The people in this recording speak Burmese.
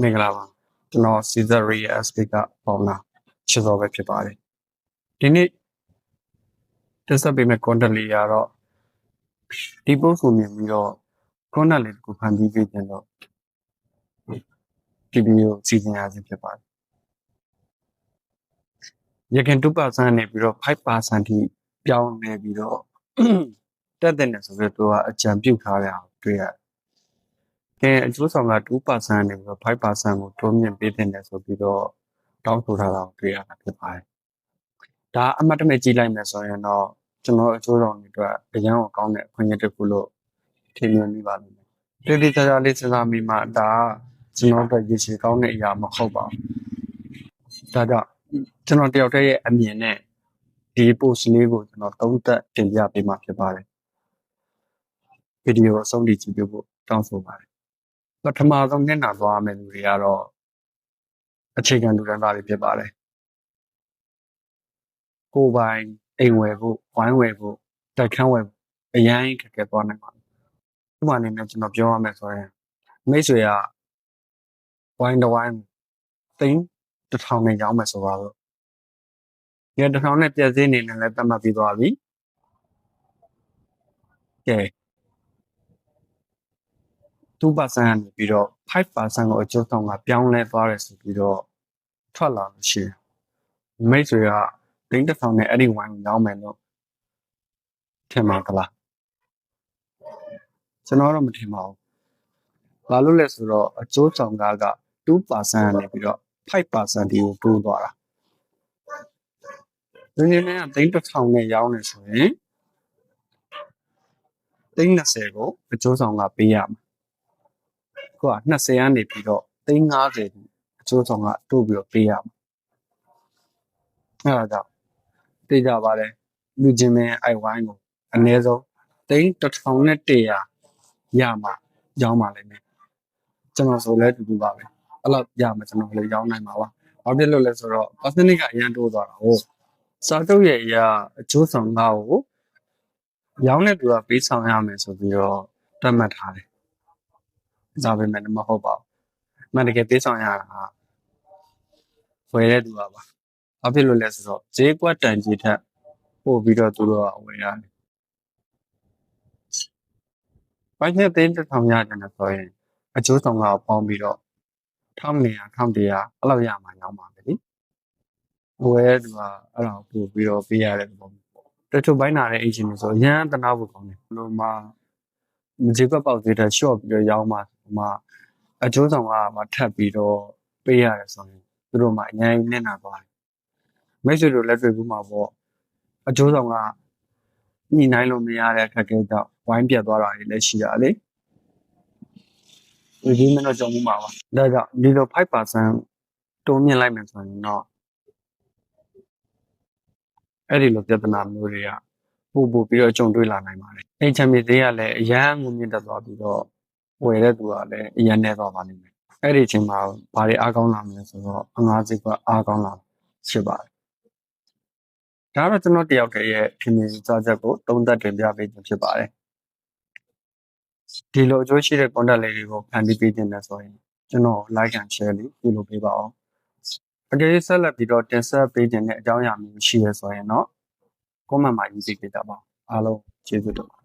မင်္ဂလာပါကျွန်တော် Caesar Real Estate ကပေါ့နာချစ်တော်ပဲဖြစ်ပါတယ်ဒီနေ့တက်ဆက်ပေးမဲ့ content လေးကတော့ဒီ post ကိုမြင်ပြီးတော့ content လေးကိုဖန်တီးပေးခြင်းတော့ဒီ video စီစဉ်ရခြင်းဖြစ်ပါတယ်ရခင် 2% နေပြီးတော့ 5% ထိပြောင်းနေပြီးတော့တက်တဲ့နေဆိုပြီးတော့အကြံပြုထားရအောင်တွေ့ရတယ်အကျိုးဆောင်က 2% နေပြီးတော့ 5% ကိုတိုးမြင့်ပေးတဲ့နေဆိုပြီးတော့တောင်းဆိုထားတာကိုတွေ့ရတာဖြစ်ပါတယ်ဒါအမှတ်တမဲ့ကြည့်လိုက်မယ်ဆိုရင်တော့ကျွန်တော်အကျိုးဆောင်တွေအတွက်အရန်ကိုကောင်းတဲ့အခွင့်အရေးတစ်ခုလို့ထင်မြင်မိပါလိမ့်မယ်တိတိကျကျလေးစဉ်းစားမိမှဒါကကျွန်တော်တို့ရည်ရှိကောင်းတဲ့အရာမဟုတ်ပါဘူးဒါကြောင့်ကျွန်တော်တယောက်တည်းရဲ့အမြင်နဲ့ဒီ post လေးကိုကျွန်တော်သုံးသပ်တင်ပြပေးမှာဖြစ်ပါတယ်ဗီဒီယိုအဆုံးထိကြည့်ပေးဖို့တောင်းဆိုပါတယ်ပထမဆုံးမျက်နှာသွားမယ့်လူတွေကတော့အခြေခံလူတန်းစားတွေဖြစ်ပါတယ်ကိုယ်ပိုင်အိမ်ဝယ်ဖို့ဝိုင်းဝယ်ဖို့တိုက်ခန်းဝယ်ဖို့အရင်ခက်ခဲသွားနိုင်ပါတယ်ဥပမာအနေနဲ့ကျွန်တော်ပြောရမယ်ဆိုရင်မိတ်ဆွေကဝိုင်းတစ်ဝိုင်းသိန်း1000နဲ့ရောင်းမယ်ဆိုပါတော့ဒီ1000နဲ့ပြည့်စည်နေနဲ့လည်းသတ်မှတ်ပြီးသွားပြီကဲ2%နေပြီးတော့ 5% ကိုအကျိုးဆောင်ကပြောင်းလဲသွားတယ်ဆိုပြီးတော့ထွက်လာလို့ရှိရင်မိတ်ဆွေကသိန်း1000နဲ့အဲ့ဒီဝိုင်းကိုရောင်းမယ်လို့ထင်ပါသလားကျွန်တော်တော့မထင်ပါဘူးဘာလို့လဲဆိုတော့အကျိုးဆောင်က2%နေပြီးတော့5%ဒီကိုတိုးသွားတာဒီနေ့နဲ့သိန်း1000နဲ့ရောင်းနေဆိုရင်သိန်း20ကိုအကျိုးဆောင်ကပေးရမှာကိုက20ကနေပြီးတော့သိန်း50အကျိုးဆောင်ကတိုးပြီးတော့ပေးရမှာအဲ့ဒါကြောင့်သိကြပါတယ်လူချင်းမင်းအိုင်ဝိုင်းကိုအနည်းဆုံးသိန်း1100ရမှာရောင်းပါလိမ့်မယ်ကျွန်တော်ဆိုလဲတူတူပါပဲအဲ့လောက်ရမှာကျွန်တော်လည်းရောင်းနိုင်မှာပါဘာဖြစ်လို့လဲဆိုတော့ percentage ကအရင်တိုးသွားတာဟုတ်စာချုပ်ရဲ့အရာအကျိုးဆောင်ကိုရောင်းတဲ့သူကပေးဆောင်ရမယ်ဆိုပြီးတော့တတ်မှတ်ထားတယ်ဒါပေမဲ့မဟုတ်ပါဘူးမှန်တကယ်ပေးဆောင်ရတာဝယ်တဲ့သူကပါဘာဖြစ်လို့လဲဆိုတော့ဈေးကွက်တန်ကြီးထက်ပို့ပြီးတော့သူတို့ကဝယ်ရတယ်ဘာဖြစ်သိန်း1000ရတယ်လဲဆိုရင်အကျိုးဆောင်ကပေါင်းပြီးတော့1100 1100အဲ့လောက်ရမှာရောင်းပါမယ်လေဝယ်တဲ့သူကအဲ့ဒါကိုပို့ပြီးတော့ပေးရတဲ့ပုံတချို့ဘိုင်းနာတဲ့ agent တွေဆိုရန်တနာဖို့ကောင်းတယ်လို့မှဈေးကွက်ပေါက်ဈေးတက် short ပြီးတော့ရောင်းမှအကျိုးဆောင်ကမှထပ်ပြီးတော့ပေးရတယ်ဆိုရင်သူတို့မှအရင်နစ်နာသွားတယ်မိတ်ဆွေတို့လက်တွေ့ဘူးမှာပေါ့အကျိုးဆောင်ကညှိနှိုင်းလို့မရတဲ့အခက်အခဲကြောင့်ဝိုင်းပြတ်သွားတာတွေလည်းရှိတာလေဒီမင်းတော့ကြုံမှုမှာပါဒါကြောင့်ဒီလို 5% တိုးမြင့်လိုက်မယ်ဆိုရင်တော့အဲ့ဒီလိုပြဿနာမျိုးတွေကပို့ပြီးတော့ကြုံတွေ့လာနိုင်ပါတယ်အိမ်ချမ်းမြေသေးကလည်းအရန်ငုံမြင့်တက်သွားပြီးတော့ဝယ်တဲ့သူကလည်းအရန်နေသွားပါလိမ့်မယ်အဲ့ဒီအချိန်မှာဘာတွေအားကောင်းလာမလဲဆိုတော့အငါးစိတ်ကအားကောင်းလာဖြစ်ပါတယ်ဒါတော့ကျွန်တော်တယောက်တည်းရဲ့ထင်မြင်စချက်ကိုသုံးသပ်တင်ပြပေးခြင်းဖြစ်ပါတယ်ဒီလိုအကျိုးရှိတဲ့ content လေးတွေကိုဖန်တီးပေးခြင်းနဲ့ဆိုရင်ကျွန်တော် like and share လေးပြုလုပ်ပေးပါအောင်အကယ်၍ဆက်လက်ပြီးတော့တင်ဆက်ပေးခြင်းတဲ့အကြောင်းအရာမျိုးရှိရဆိုရင်တော့ comment မှာရေးပေးကြပါအားလုံးကျေးဇူးတင်ပါ